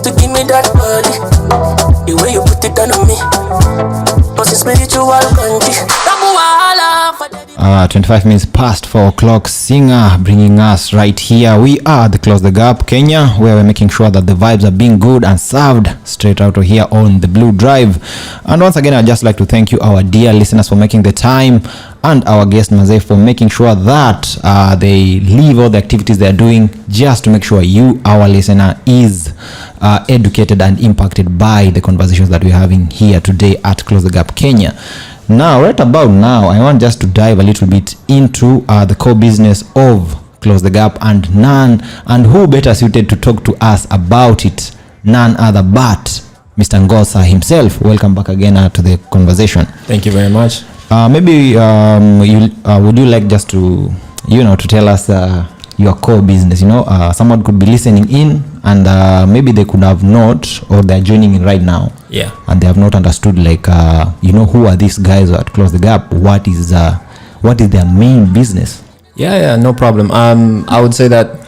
to give me that body. The way you put it on me. Was a spiritual country. 25 minutes past 4 o'clock. Singer bringing us right here. We are the Close the Gap Kenya, where we're making sure that the vibes are being good and served straight out of here on the Blue Drive. And once again, I'd just like to thank you, our dear listeners, for making the time, and our guest Maze for making sure that they leave all the activities they're doing just to make sure you, our listener, is educated and impacted by the conversations that we're having here today at Close the Gap Kenya. Now, right about now, I want just to dive a little bit into the core business of Close the Gap, and who better suited to talk to us about it, none other but Mr. Ngosa himself. Welcome back again to the conversation. Thank you very much. Maybe would you like just to to tell us your core business? Someone could be listening in and maybe they could have not, or they're joining in right now, and they have not understood, like who are these guys at Close the Gap? What is their main business? No problem. I would say that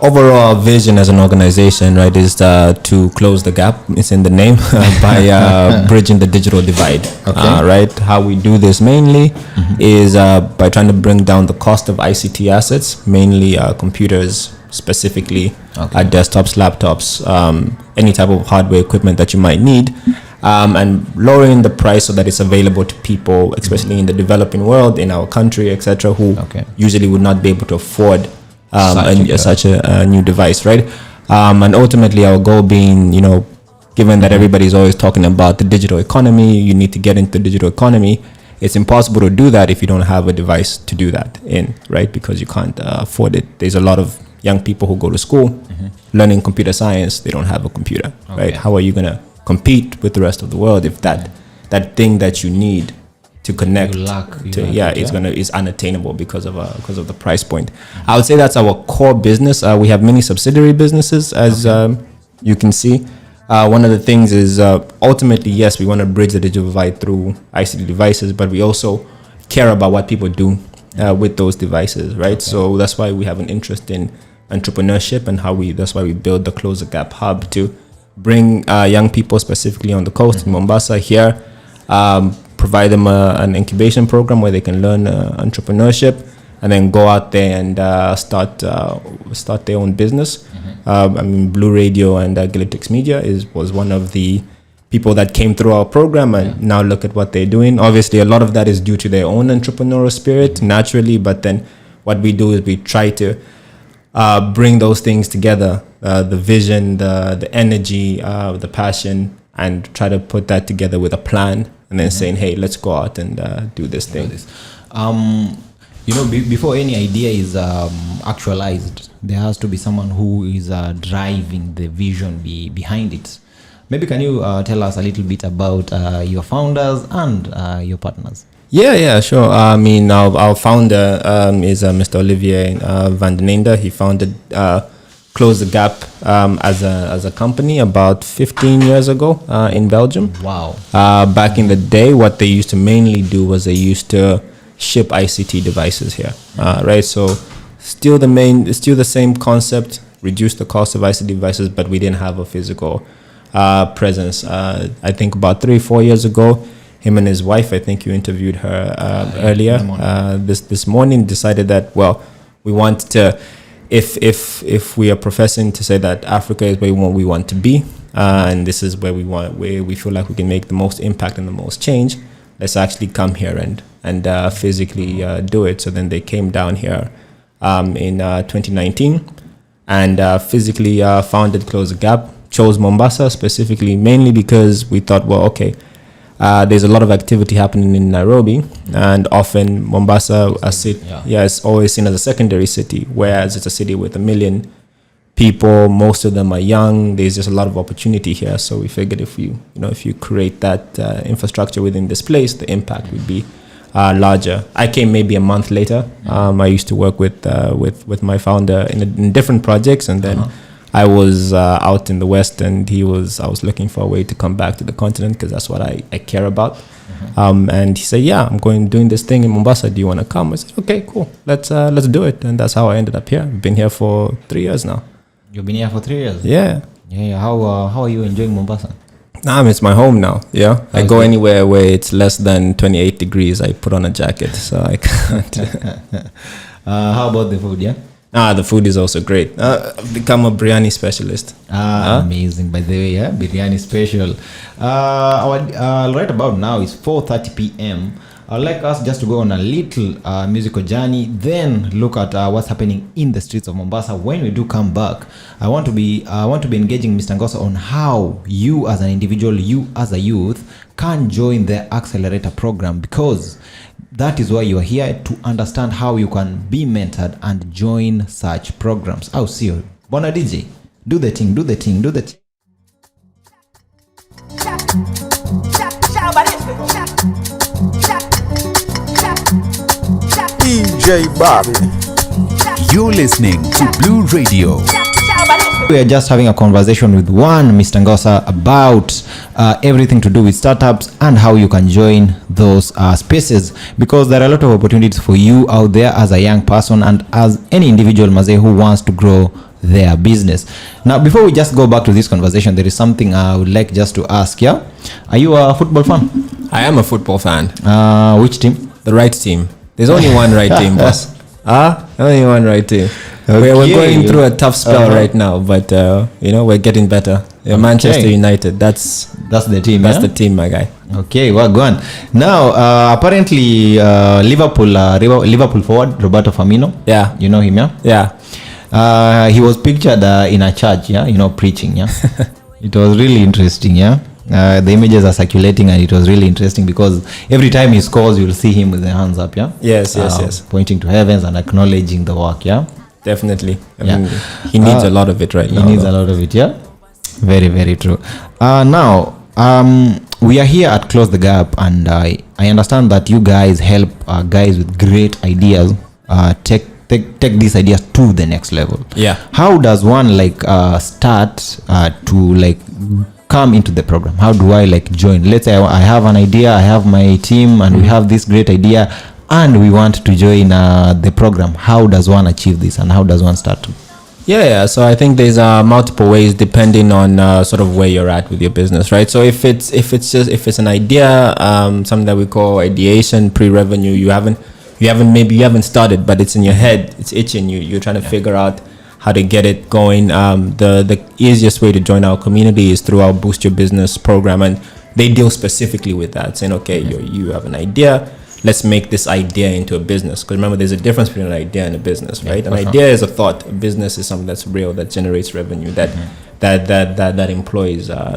overall vision as an organization, right, is to close the gap. It's in the name by bridging the digital divide. Okay. Right. How we do this mainly is by trying to bring down the cost of ICT assets, mainly computers, specifically desktops, laptops, any type of hardware equipment that you might need, and lowering the price so that it's available to people, especially in the developing world, in our country, etc., who usually would not be able to afford such a new device, right? And ultimately our goal being, given that everybody's always talking about the digital economy, you need to get into the digital economy. It's impossible to do that if you don't have a device to do that in, right? Because you can't afford it. There's a lot of young people who go to school learning computer science. They don't have a computer, right? How are you going to compete with the rest of the world if that thing that you need to connect is unattainable because of the price point? I would say that's our core business. We have many subsidiary businesses, as you can see. One of the things is ultimately, yes, we want to bridge the digital divide through ICT devices, but we also care about what people do with those devices, right? So that's why we have an interest in entrepreneurship, and that's why we build the Close the Gap Hub to bring young people, specifically on the coast in Mombasa here, provide them an incubation program where they can learn entrepreneurship, and then go out there and start their own business. Blue Radio and Galactics Media was one of the people that came through our program, and now look at what they're doing. Obviously, a lot of that is due to their own entrepreneurial spirit, naturally, but then what we do is we try to bring those things together, the vision, the energy, the passion, and try to put that together with a plan, and then saying, hey, let's go out and do this thing. Before any idea is actualized, there has to be someone who is driving the vision behind it. Maybe can you tell us a little bit about your founders and your partners? Yeah, sure. Our founder is Mr. Olivier van den Einde. He founded Close the Gap as a company about 15 years ago in Belgium. Wow. Back in the day, what they used to mainly do was they used to ship ICT devices here, right? So still the same concept, reduce the cost of ICT devices, but we didn't have a physical presence. I think about 3-4 years ago, him and his wife, I think you interviewed her earlier this morning, decided that, well, we want to, if we are professing to say that Africa is where we want to be, and this is where we feel like we can make the most impact and the most change, let's actually come here and physically do it. So then they came down here in 2019 and physically founded Close the Gap. Chose Mombasa specifically, mainly because we thought, well, okay, there's a lot of activity happening in Nairobi, and often Mombasa, is always seen as a secondary city, whereas it's a city with 1 million people. Most of them are young. There's just a lot of opportunity here. So we figured if you create that infrastructure within this place, the impact would be larger. I came maybe a month later. I used to work with my founder in different projects, and then I was out in the West, and I was looking for a way to come back to the continent because that's what I care about. And he said, yeah, I'm doing this thing in Mombasa. Do you want to come? I said, okay, cool. Let's do it. And that's how I ended up here. I've been here for 3 years now. You've been here for 3 years? Yeah. Yeah. How are you enjoying Mombasa? It's my home now. Yeah, I go anywhere where it's less than 28 degrees. I put on a jacket, so I can't. How about the food? Yeah. The food is also great. I've become a biryani specialist. Amazing. By the way, yeah, biryani special. Right about now it's 4:30 p.m. I'd like us just to go on a little musical journey, then look at what's happening in the streets of Mombasa. When we do come back, I want to be engaging Mr. Ngosa on how you as an individual, you as a youth, can join the accelerator program, because that is why you are here, to understand how you can be mentored and join such programs. I'll see you. Bona DJ, do the thing. DJ Bobby. You're listening to Blue Radio. We are just having a conversation with Mr. Ngosa about everything to do with startups and how you can join those spaces, because there are a lot of opportunities for you out there as a young person and as any individual who wants to grow their business. Now, before we just go back to this conversation, there is something I would like just to ask. Yeah, are you a football fan? I am a football fan. Which team? The right team. There's only one right team, boss. Only one right team. Okay. We're going through a tough spell right now, but we're getting better. Manchester United. That's the team. That's the team, my guy. Okay, well, go on. Now, apparently, Liverpool forward Roberto Firmino. Yeah, you know him, yeah. Yeah. He was pictured in a church, yeah, preaching, yeah. It was really interesting, yeah. The images are circulating, and it was really interesting because every time he scores, you'll see him with the hands up, yeah. Yes. Pointing to heavens and acknowledging the work, yeah. Definitely. I mean, he needs a lot of it right now. He needs a lot of it, yeah. Very, very true. Now, we are here at Close the Gap, and I understand that you guys help guys with great ideas take these ideas to the next level. Yeah. How does one start to come into the program? How do I join? Let's say I have an idea, I have my team, and we have this great idea, and we want to join the program. How does one achieve this, and how does one start to? Yeah. So I think there's multiple ways depending on sort of where you're at with your business, right? So if it's an idea, something that we call ideation, pre-revenue, you haven't started, but it's in your head, it's itching. You're trying to figure out how to get it going. The easiest way to join our community is through our Boost Your Business program, and they deal specifically with that, saying, okay, you have an idea, let's make this idea into a business. Because remember, there's a difference between an idea and a business, right? An idea is a thought. A business is something that's real, that generates revenue, that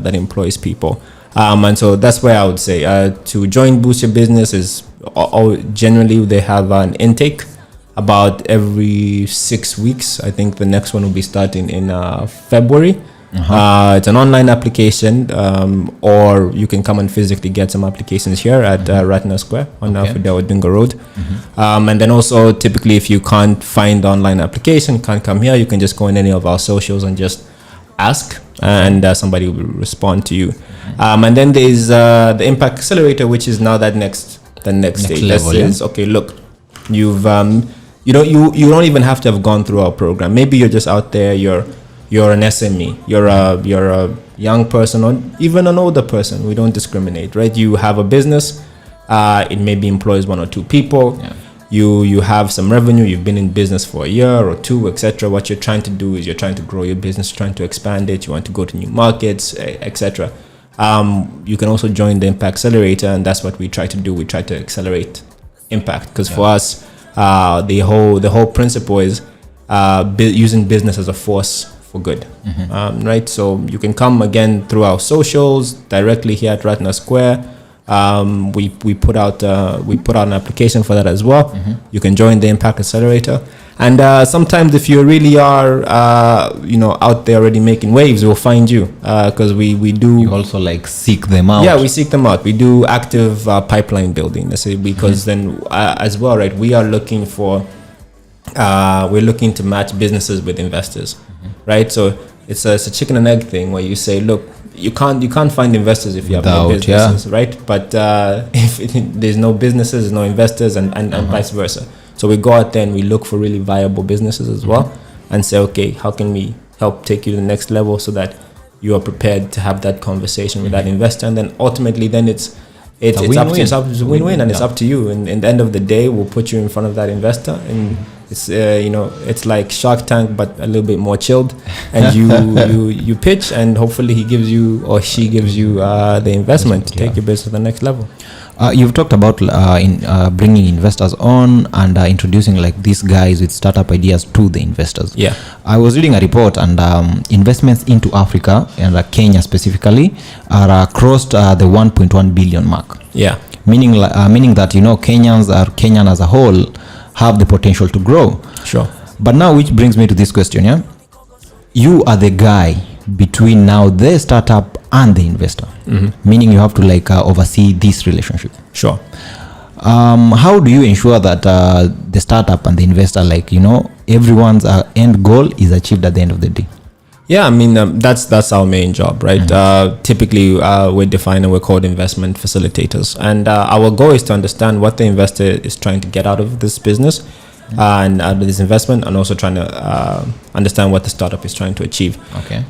employs people. And so that's where I would say to join Boost Your Business is generally they have an intake about every 6 weeks. I think the next one will be starting in February. It's an online application, or you can come and physically get some applications here at Ratna Square on Fidel Dingo Road. And then also, typically, if you can't find the online application, can't come here, you can just go on any of our socials and just ask, and somebody will respond to you. And then there's the Impact Accelerator, which is now that next stage. Level, says, okay, look, you've you don't even have to have gone through our program. Maybe you're just out there, you're an SME, you're a young person, or even an older person. We don't discriminate, right? You have a business, it maybe employs 1 or 2 people. You have some revenue, you've been in business for a year or 2, etc. What you're trying to do is you're trying to grow your business, trying to expand it, you want to go to new markets, etc. You can also join the Impact Accelerator, and that's what we try to do. We try to accelerate impact, because for us, the whole principle is using business as a force for good, right? So you can come again through our socials, directly here at Ratna Square. We put out an application for that as well. You can join the Impact Accelerator, and sometimes if you really are out there already making waves, we'll find you, because we do. You also seek them out. Yeah, we seek them out. We do active pipeline building, let's say, because then as well, right? We are looking for we're looking to match businesses with investors, right? So it's a chicken and egg thing where you say, look, you can't find investors if you have no businesses, right? But if there's no businesses, there's no investors, and vice versa. So we go out there and we look for really viable businesses as well, and say, okay, how can we help take you to the next level so that you are prepared to have that conversation with that investor, and then ultimately then it's up to you. It's a win-win, and it's up to you. And in the end of the day, we'll put you in front of that investor, and it's it's like Shark Tank but a little bit more chilled. And you pitch, and hopefully he gives you or she gives you the investment to take your business to the next level. You've talked about bringing investors on and introducing like these guys with startup ideas to the investors. Yeah, I was reading a report, and investments into Africa and Kenya specifically are crossed the 1.1 billion mark. Yeah, meaning that Kenyan as a whole have the potential to grow. Sure. But now, which brings me to this question, yeah? You are the guy between now the startup and the investor, meaning you have to like oversee this relationship. Sure. How do you ensure that the startup and the investor, like, everyone's end goal is achieved at the end of the day? Yeah, I mean, that's our main job, right? Typically, we're defined and we're called investment facilitators. And our goal is to understand what the investor is trying to get out of this business and out of this investment, and also trying to understand what the startup is trying to achieve. Okay.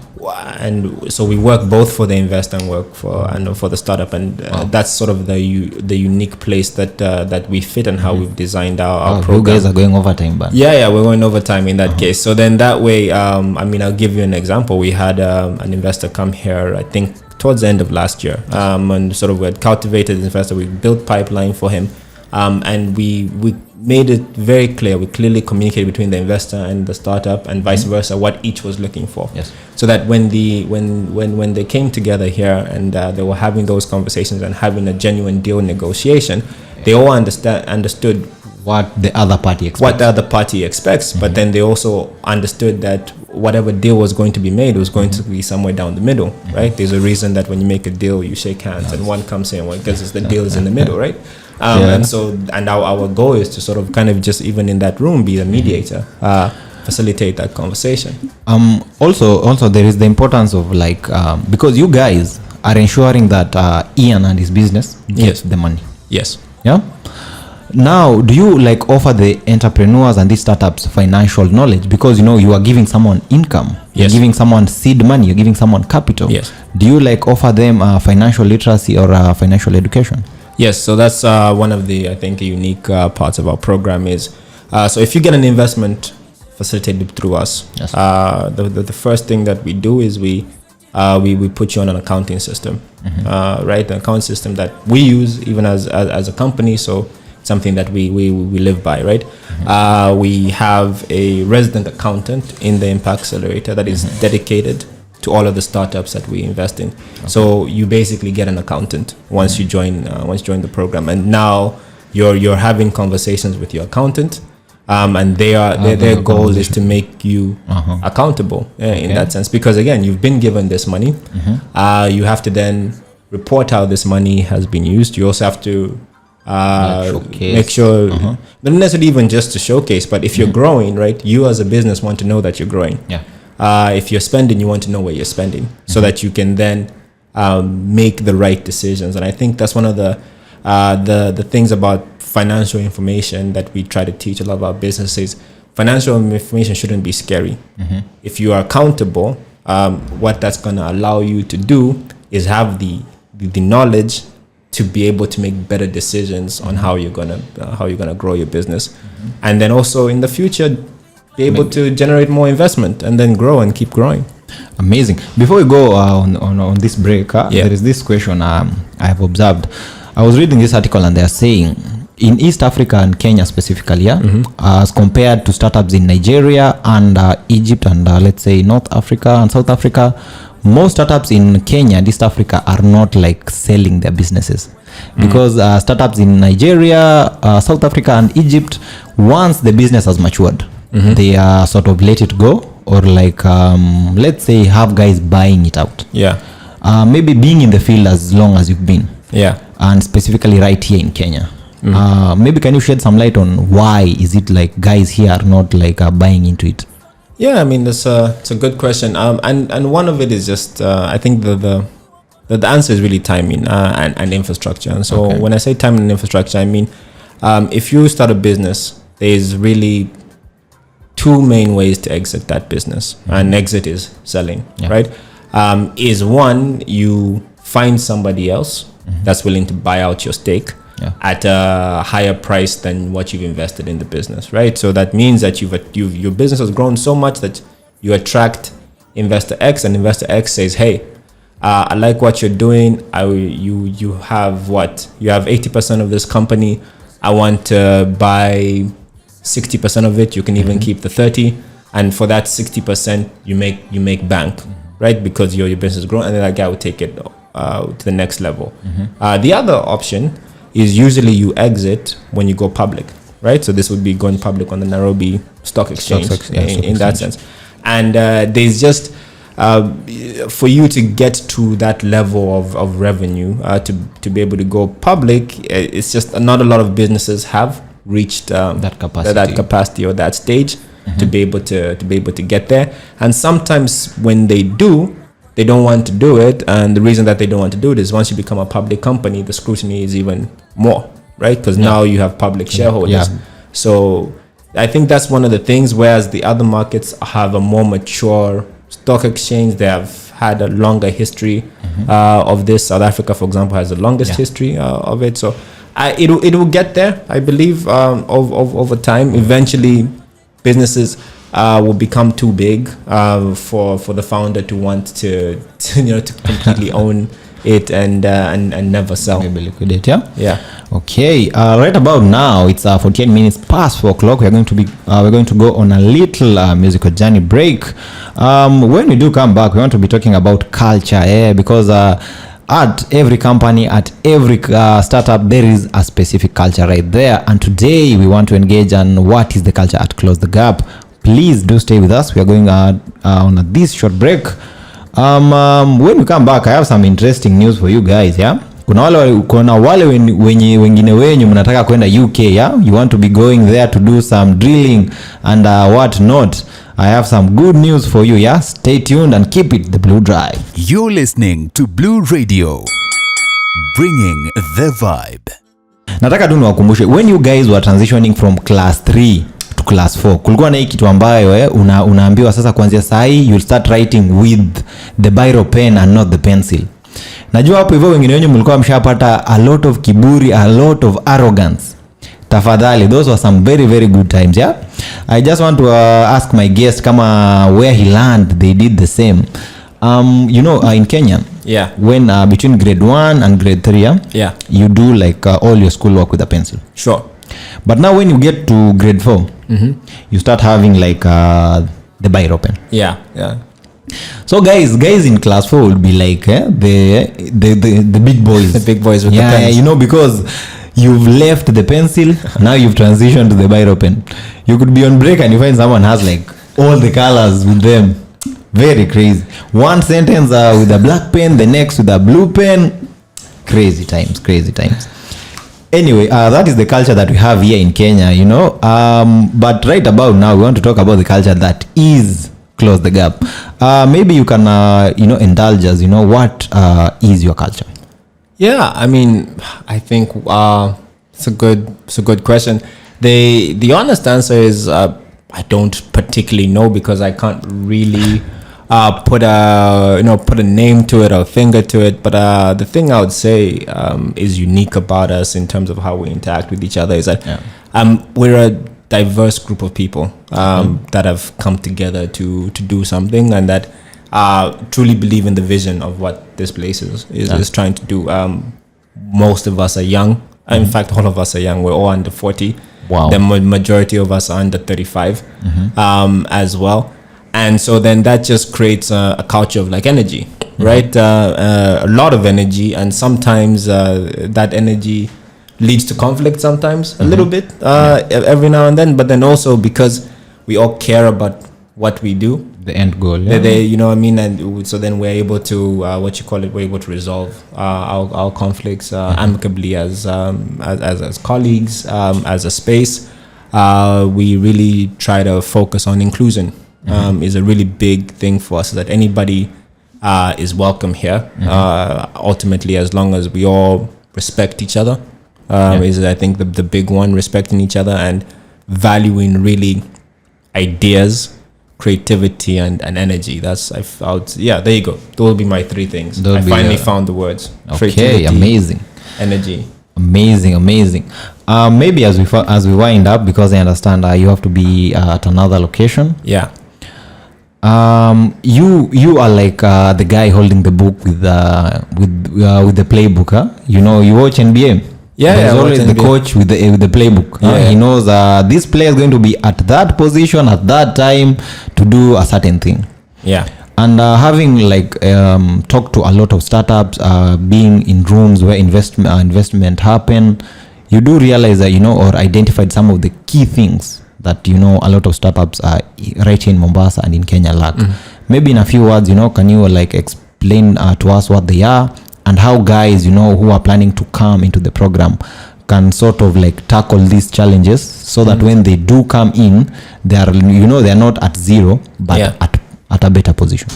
And so we work both for the investor and work for the startup, and that's sort of the unique place that we fit and how we've designed our program. You guys are going overtime, but yeah, we're going overtime in that case. So then that way, I'll give you an example. We had an investor come here, I think towards the end of last year, and sort of we had cultivated the investor. We built pipeline for him, and we made it very clear. We clearly communicated between the investor and the startup, and vice versa, what each was looking for. Yes. So that when they came together here and they were having those conversations and having a genuine deal negotiation, they all understood what the other party expects. But then they also understood that whatever deal was going to be made was going to be somewhere down the middle, right? There's a reason that when you make a deal, you shake hands, and one comes in, because the deal is in the middle, right? And our goal is to sort of kind of just, even in that room, be the mediator, facilitate that conversation. Also there is the importance of like because you guys are ensuring that Ian and his business gets the money. Yes. Yeah. Now, do you like offer the entrepreneurs and these startups financial knowledge, because you are giving someone income, you're giving someone seed money, you're giving someone capital? Yes. Do you like offer them financial literacy or financial education? Yes, so that's one of the, I think, unique parts of our program is, so if you get an investment facilitated through us, yes. The first thing that we do is we put you on an accounting system, right? The accounting system that we use even as a company, so something that we live by, right? We have a resident accountant in the Impact Accelerator that is dedicated to all of the startups that we invest in. Okay. So you basically get an accountant once you join the program, and now you're having conversations with your accountant, and their goal is to make you accountable in that sense, because again, you've been given this money. You have to then report how this money has been used. You also have to make sure, not necessarily even just to showcase, but if you're growing, right, you as a business want to know that you're growing. Yeah. If you're spending, you want to know where you're spending, so that you can then make the right decisions. And I think that's one of the things about financial information that we try to teach a lot of our businesses. Financial information shouldn't be scary. If you are accountable, what that's going to allow you to do is have the knowledge to be able to make better decisions on how you're gonna grow your business, and then also in the future be able to generate more investment and then grow and keep growing. Amazing. Before we go on this break, there is this question I have observed. I was reading this article, and they are saying in East Africa and Kenya specifically, as compared to startups in Nigeria and Egypt and let's say North Africa and South Africa, most startups in Kenya and East Africa are not like selling their businesses, because startups in Nigeria, South Africa and Egypt, once the business has matured, they are sort of let it go, or like let's say have guys buying it out. Maybe being in the field as long as you've been, and specifically right here in Kenya. Maybe can you shed some light on why is it like guys here are not like buying into it? Yeah, I mean, it's a good question. And one of it is just, I think the answer is really timing and infrastructure. And so when I say timing and infrastructure, I mean, if you start a business, there's really two main ways to exit that business. And exit is selling, right? is one, you find somebody else that's willing to buy out your stake at a higher price than what you've invested in the business, right? So that means that your business has grown so much that you attract investor X, and investor X says, hey, I like what you're doing. You have 80% of this company. I want to buy 60% of it. You can even keep the 30, and for that 60% you make bank, right? Because your business grown, and then that guy will take it to the next level. The other option is usually you exit when you go public, right? So this would be going public on the Nairobi Stock Exchange in that sense. And there's just for you to get to that level of revenue, to be able to go public, it's just not a lot of businesses have reached that capacity or that stage to be able to get there. And sometimes when they do, they don't want to do it, and the reason that they don't want to do it is once you become a public company, the scrutiny is even more, right? Because now you have public shareholders. So I think that's one of the things, whereas the other markets have a more mature stock exchange, they have had a longer history of this. South Africa, for example, has the longest history of it. So it will get there, I believe, over time. Eventually, businesses will become too big for the founder to want to completely own it and never sell. Maybe liquidate, yeah. Okay, right about now it's 48 minutes past 4 o'clock. We're going to go on a little musical journey break. When we do come back, we want to be talking about culture, because at every company, at every startup, there is a specific culture right there. And today we want to engage on what is the culture at Close the Gap. Please do stay with us. We are going on this short break. When we come back, I have some interesting news for you guys. Kuna wale wengine wenyu mnataka kwenda UK, you want to be going there to do some drilling and what not. I have some good news for you. Stay tuned and keep it the Blue Drive. You're listening to Blue Radio, bringing the vibe. Nataka tu niwakumbushe, when you guys were transitioning from class 3 to class 4, kulikuwa na hii kitu ambayo unaambiwa sasa kuanzia saa hii you'll start writing with the biro pen and not the pencil. Najua hapo hivyo wengine wenyu mlikuwa mshapata a lot of kiburi, a lot of arrogance. Tafadhali, those were some very very good times. I just want to ask my guest kama where he learned they did the same. In Kenya, when between grade 1 and grade 3, you do like all your schoolwork with a pencil. Sure. But now when you get to grade 4, you start having like the biro pen. Yeah. So guys in class 4 will be like the big boys. The big boys with the pens. Because you've left the pencil, now you've transitioned to the biro pen. You could be on break and you find someone has like all the colors with them. Very crazy. One sentence with a black pen, the next with a blue pen. Crazy times. Anyway, that is the culture that we have here in Kenya, but right about now we want to talk about the culture that is Close the Gap. Maybe you can indulge us, what is your culture? Yeah, I mean, I think it's a good question. The honest answer is I don't particularly know, because I can't really put a name to it or finger to it. But the thing I would say is unique about us in terms of how we interact with each other is that we're a diverse group of people that have come together to do something, and that truly believe in the vision of what this place is trying to do. Most of us are young. In fact, all of us are young. We're all under 40. Wow. The majority of us are under 35 as well. And so then that just creates a culture of like energy, right? A lot of energy, and sometimes that energy leads to conflict sometimes, a little bit, every now and then. But then also because we all care about what we do, the end goal, you know what I mean? And so then we're able to we're able to resolve our conflicts amicably as colleagues, as a space. We really try to focus on inclusion. Is a really big thing for us, so that anybody is welcome here. Ultimately, as long as we all respect each other, is I think the big one, respecting each other and valuing really ideas creativity and energy. That's I felt. Yeah, there you go. Those will be my 3 things. I finally found the words. Okay, amazing. Energy. Amazing. Maybe as we wind up, because I understand you have to be at another location. Yeah. You are like the guy holding the book with the playbook, huh? You know, you watch NBA. Yeah, there's always the coach with the playbook. He knows this player is going to be at that position at that time to do a certain thing. Yeah. And having like talked to a lot of startups, being in rooms where investment happen, you do realize that, you know, or identified some of the key things that, you know, a lot of startups are right here in Mombasa and in Kenya lack. Maybe in a few words, you know, can you like explain to us what they are and how guys, you know, who are planning to come into the program can sort of like tackle these challenges so that when they do come in, they are, you know, they are not at zero, but at a better position.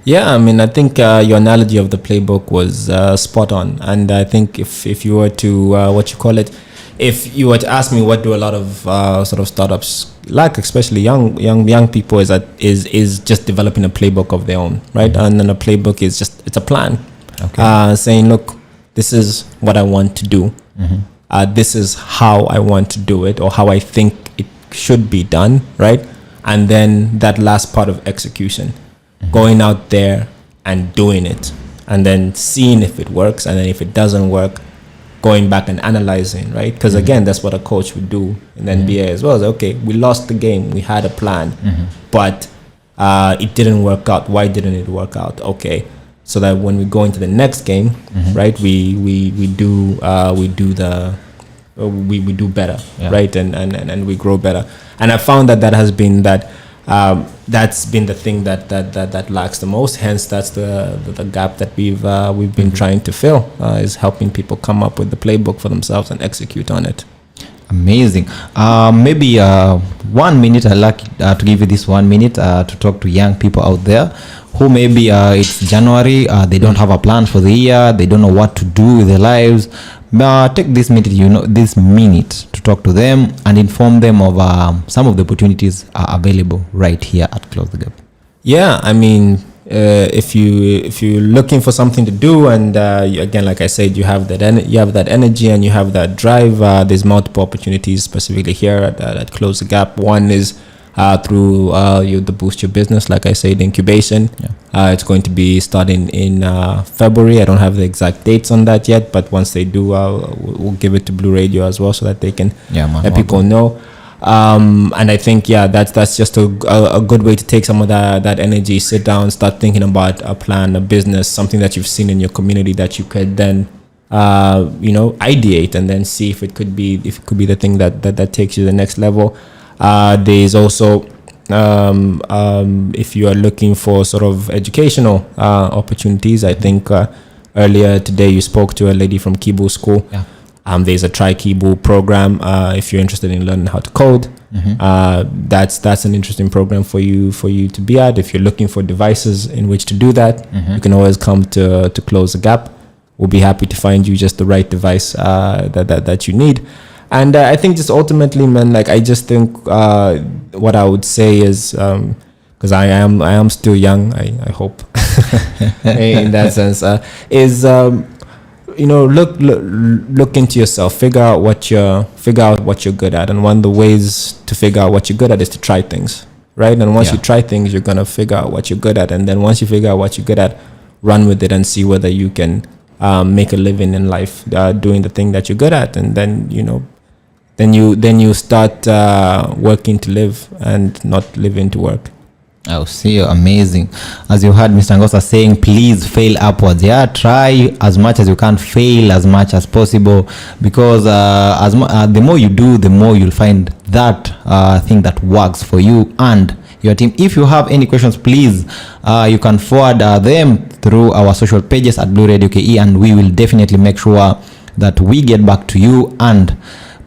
Yeah, I mean, I think your analogy of the playbook was spot on. And I think if you were to, if you were to ask me what do a lot of sort of startups lack, especially young people, is just developing a playbook of their own, right? And then a playbook is just, it's a plan. Okay. Saying, look, this is what I want to do. This is how I want to do it, or how I think it should be done, right? And then that last part of execution, going out there and doing it, and then seeing if it works, and then if it doesn't work, going back and analyzing, right? Because again, that's what a coach would do in the NBA as well. Okay, we lost the game, we had a plan, but it didn't work out. Why didn't it work out? Okay, so that when we go into the next game, right, we do better, right, and we grow better. And I found that has been that's been the thing that lacks the most. Hence, that's the gap that we've been trying to fill, is helping people come up with the playbook for themselves and execute on it. Amazing. Maybe 1 minute. I'd like to give you this 1 minute to talk to young people out there who maybe it's January, they don't have a plan for the year, they don't know what to do with their lives. Take this minute to talk to them and inform them of some of the opportunities are available right here at Close the Gap. Yeah, I mean, if you're looking for something to do, and again, like I said, you have that energy and you have that drive. There's multiple opportunities specifically here at Close the Gap. One is through the Boost Your Business, like I said, incubation. It's going to be starting in February. I don't have the exact dates on that yet, but once they do, we'll give it to Blue Radio as well, so that they can let people know. And I think that's just a good way to take some of that energy, sit down, start thinking about a plan, a business, something that you've seen in your community that you could then ideate and then see if it could be the thing that takes you to the next level. There's also if you are looking for sort of educational opportunities, I think earlier today you spoke to a lady from Kibu School. There's a Try Kibu program if you're interested in learning how to code. That's an interesting program for you to be at. If you're looking for devices in which to do that, you can always come to Close the Gap. We'll be happy to find you just the right device that you need. And I think just ultimately, man, like I just think what I would say is, because I am still young, I hope in that sense, is look into yourself, figure out what you're good at, and one of the ways to figure out what you're good at is to try things, right? And once you try things, you're gonna figure out what you're good at, and then once you figure out what you're good at, run with it and see whether you can make a living in life doing the thing that you're good at, and then Then you start working to live and not living to work. Oh, see, amazing. As you heard Mr. Ngosa saying, please fail upwards. Try as much as you can, fail as much as possible, because the more you do, the more you'll find that thing that works for you and your team. If you have any questions, please you can forward them through our social pages at Blue Radio KE, and we will definitely make sure that we get back to you. And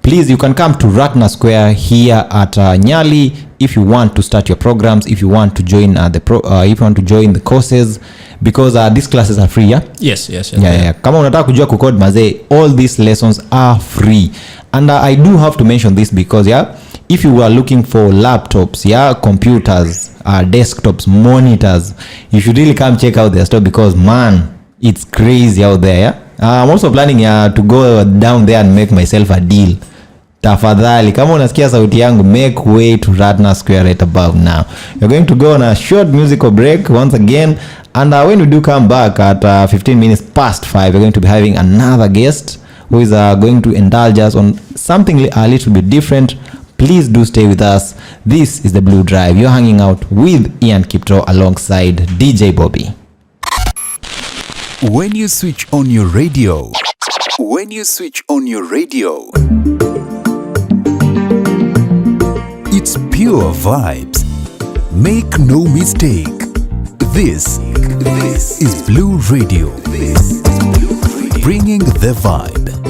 please, you can come to Ratna Square here at Nyali if you want to start your programs, if you want to join the courses, because these classes are free. Yes. Kama unataka kujua kucode mazee, all these lessons are free. And I do have to mention this because if you are looking for laptops, computers, desktops, monitors, you should really come check out their store, because man, it's crazy out there. I'm also planning to go down there and make myself a deal. Tafadhali, kama unasikia sauti yangu, make way to Ratna Square right above now. We're going to go on a short musical break once again, and when we do come back at 15 minutes past 5, we're going to be having another guest who is going to indulge us on something a little bit different. Please do stay with us. This is the Blue Drive. You're hanging out with Ian Kipto alongside DJ Bobby. When you switch on your radio, it's pure vibes. Make no mistake. This is Blue Radio. Bringing the vibe.